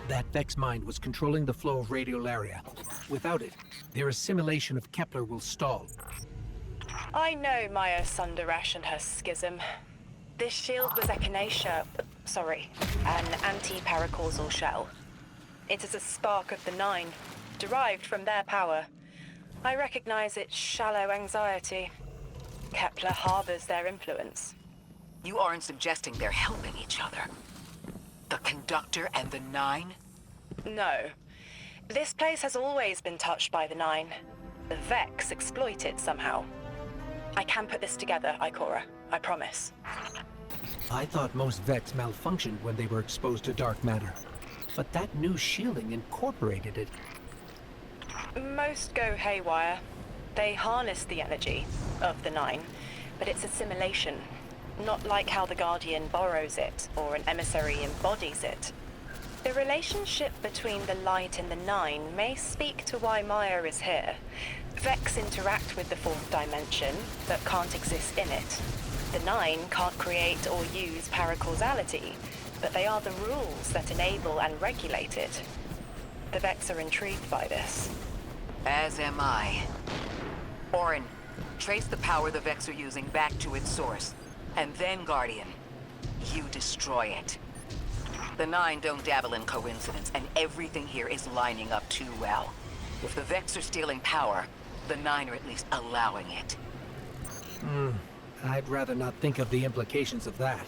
That Vex Mind was controlling the flow of radiolaria. Without it, their assimilation of Kepler will stall. I know Maya Sundaresh and her schism. This shield was an anti-paracausal shell. It is a spark of the Nine, derived from their power. I recognize its shallow anxiety. Kepler harbors their influence. You aren't suggesting they're helping each other? The Conductor and the Nine? No. This place has always been touched by the Nine. The Vex exploit it somehow. I can put this together, Ikora. I promise. I thought most Vex malfunctioned when they were exposed to dark matter. But that new shielding incorporated it. Most go haywire. They harness the energy of the Nine, but it's assimilation. Not like how the Guardian borrows it, or an emissary embodies it. The relationship between the Light and the Nine may speak to why Maya is here. Vex interact with the fourth dimension, but can't exist in it. The Nine can't create or use paracausality, but they are the rules that enable and regulate it. The Vex are intrigued by this. As am I. Orin, trace the power the Vex are using back to its source. And then, Guardian, you destroy it. The Nine don't dabble in coincidence, and everything here is lining up too well. If the Vex are stealing power, the Nine are at least allowing it. I'd rather not think of the implications of that.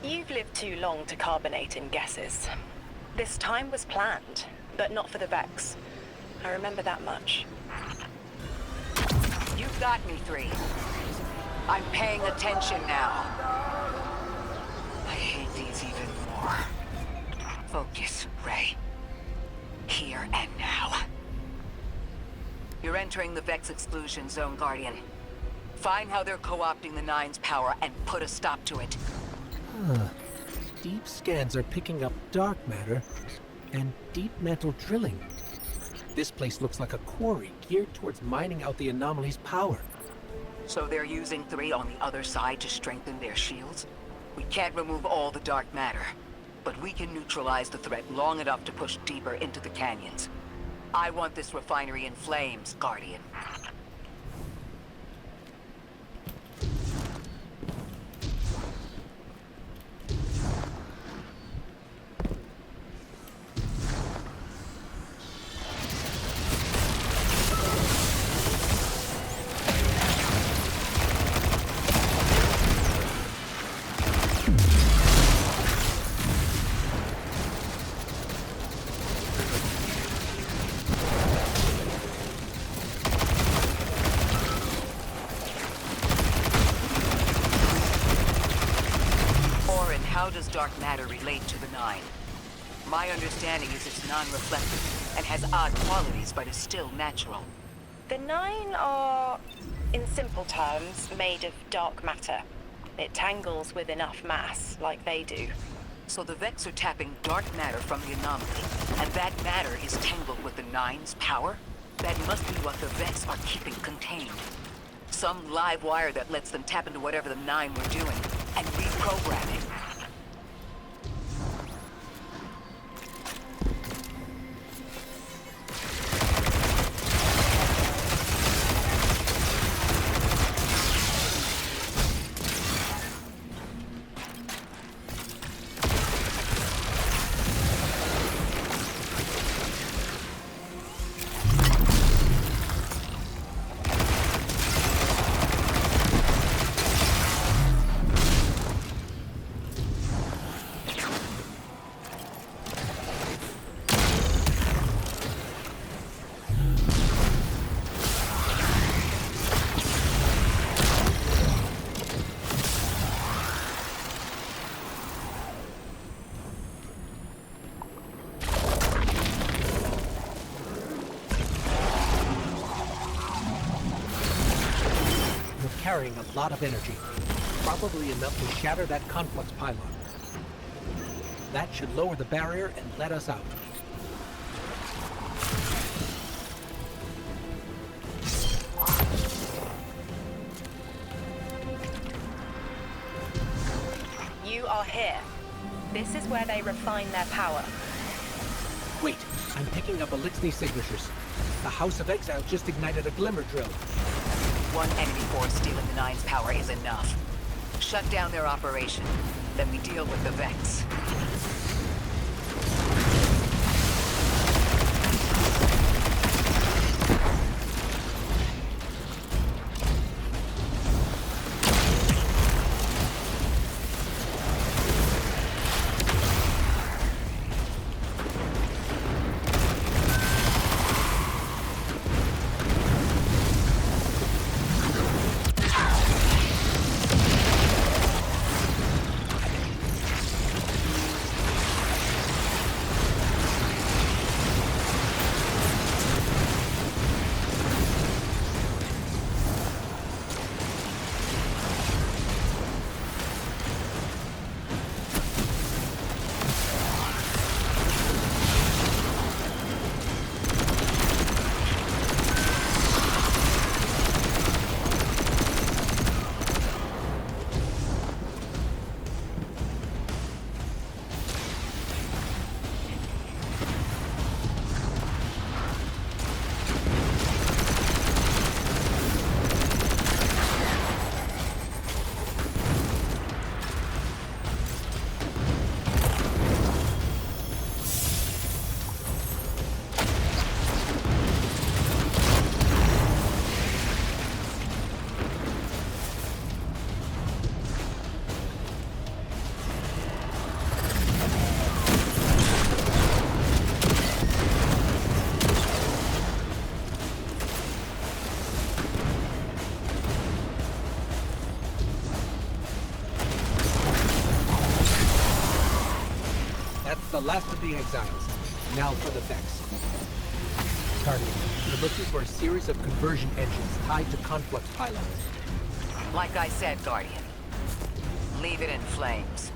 You've lived too long to carbonate in guesses. This time was planned, but not for the Vex. I remember that much. You've got me, 3. I'm paying attention now. I hate these even more. Focus, Ray. Here and now. You're entering the Vex exclusion zone, Guardian. Find how they're co-opting the Nine's power and put a stop to it. Deep scans are picking up dark matter and deep metal drilling. This place looks like a quarry geared towards mining out the anomaly's power. So they're using 3 on the other side to strengthen their shields? We can't remove all the dark matter, but we can neutralize the threat long enough to push deeper into the canyons. I want this refinery in flames, Guardian. How does dark matter relate to the Nine? My understanding is it's non-reflective and has odd qualities, but is still natural. The Nine are, in simple terms, made of dark matter. It tangles with enough mass, like they do. So the Vex are tapping dark matter from the anomaly, and that matter is tangled with the Nine's power? That must be what the Vex are keeping contained. Some live wire that lets them tap into whatever the Nine were doing, and reprogram it. Carrying a lot of energy, probably enough to shatter that conflux pylon. That should lower the barrier and let us out. You are here. This is where they refine their power. Wait, I'm picking up Elixir signatures. The House of Exile just ignited a glimmer drill. One enemy force stealing the Nine's power is enough. Shut down their operation. Then we deal with the Vex. The last of the Exiles. Now for the Vex. Targeting. We're looking for a series of conversion engines tied to conflux pylons. Like I said, Guardian. Leave it in flames.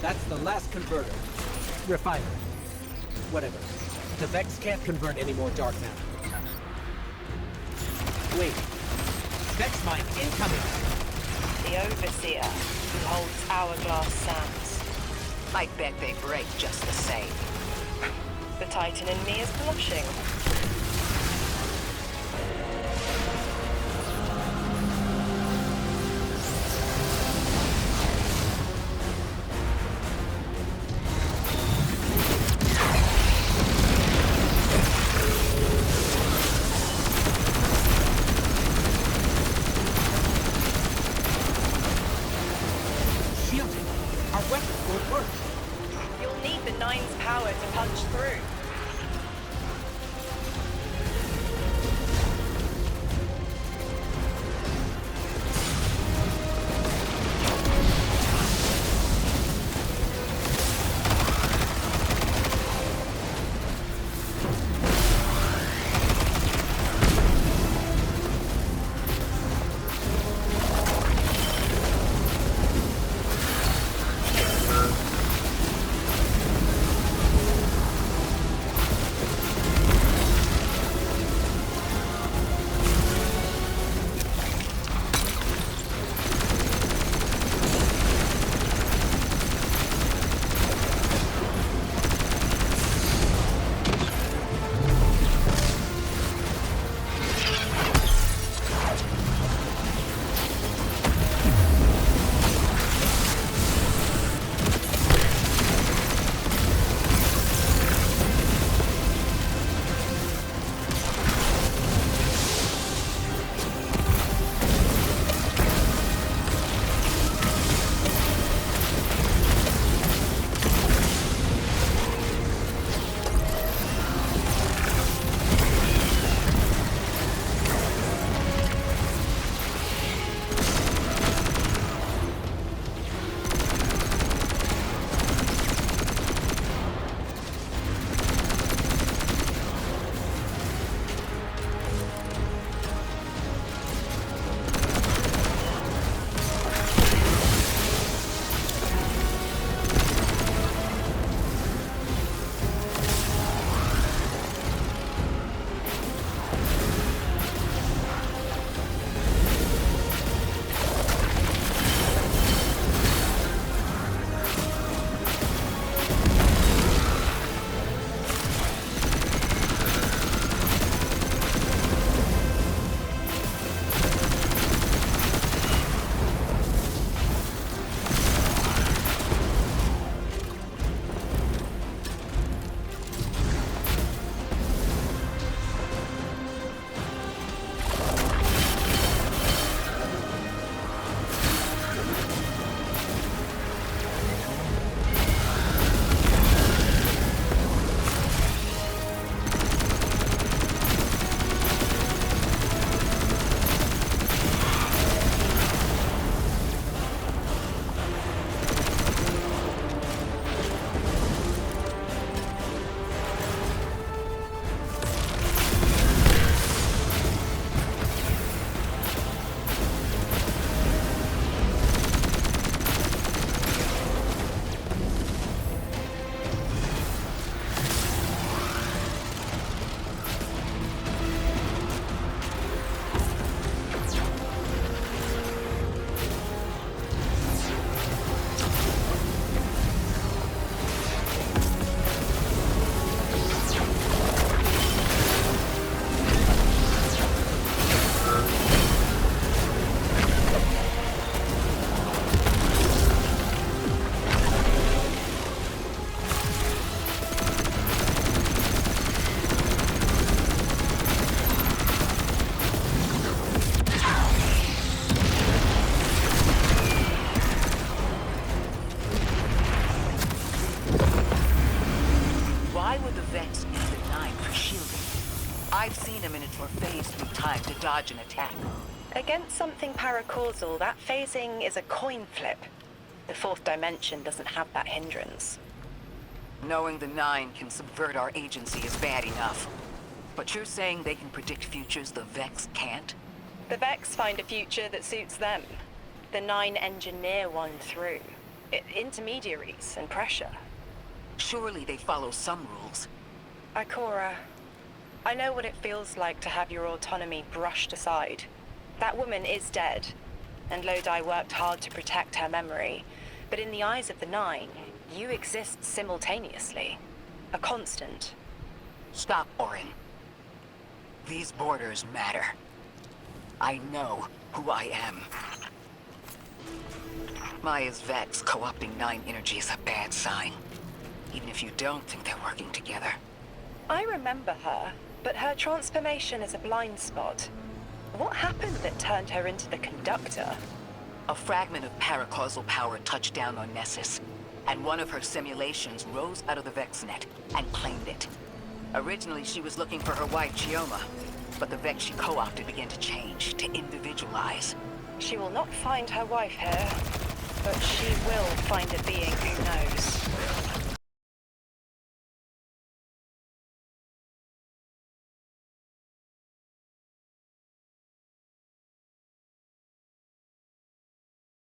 That's the last converter. Refiner. Whatever. The Vex can't convert any more dark matter. Wait. Vex Mind incoming! The Overseer, who holds hourglass sands. I bet they break just the same. The Titan in me is blushing. Power to punch through. I've seen a Minotaur phase through time to dodge an attack. Against something paracausal, that phasing is a coin flip. The fourth dimension doesn't have that hindrance. Knowing the Nine can subvert our agency is bad enough. But you're saying they can predict futures the Vex can't? The Vex find a future that suits them. The Nine engineer one through. intermediaries and pressure. Surely they follow some rules. Ikora, I know what it feels like to have your autonomy brushed aside. That woman is dead, and Lodi worked hard to protect her memory. But in the eyes of the Nine, you exist simultaneously. A constant. Stop, Orin. These borders matter. I know who I am. Maya's Vex co-opting Nine energy is a bad sign. Even if you don't think they're working together. I remember her, but her transformation is a blind spot. What happened that turned her into the conductor? A fragment of paracausal power touched down on Nessus, and one of her simulations rose out of the VexNet and claimed it. Originally, she was looking for her wife, Chioma, but the Vex she co-opted began to change, to individualize. She will not find her wife here, but she will find a being who knows.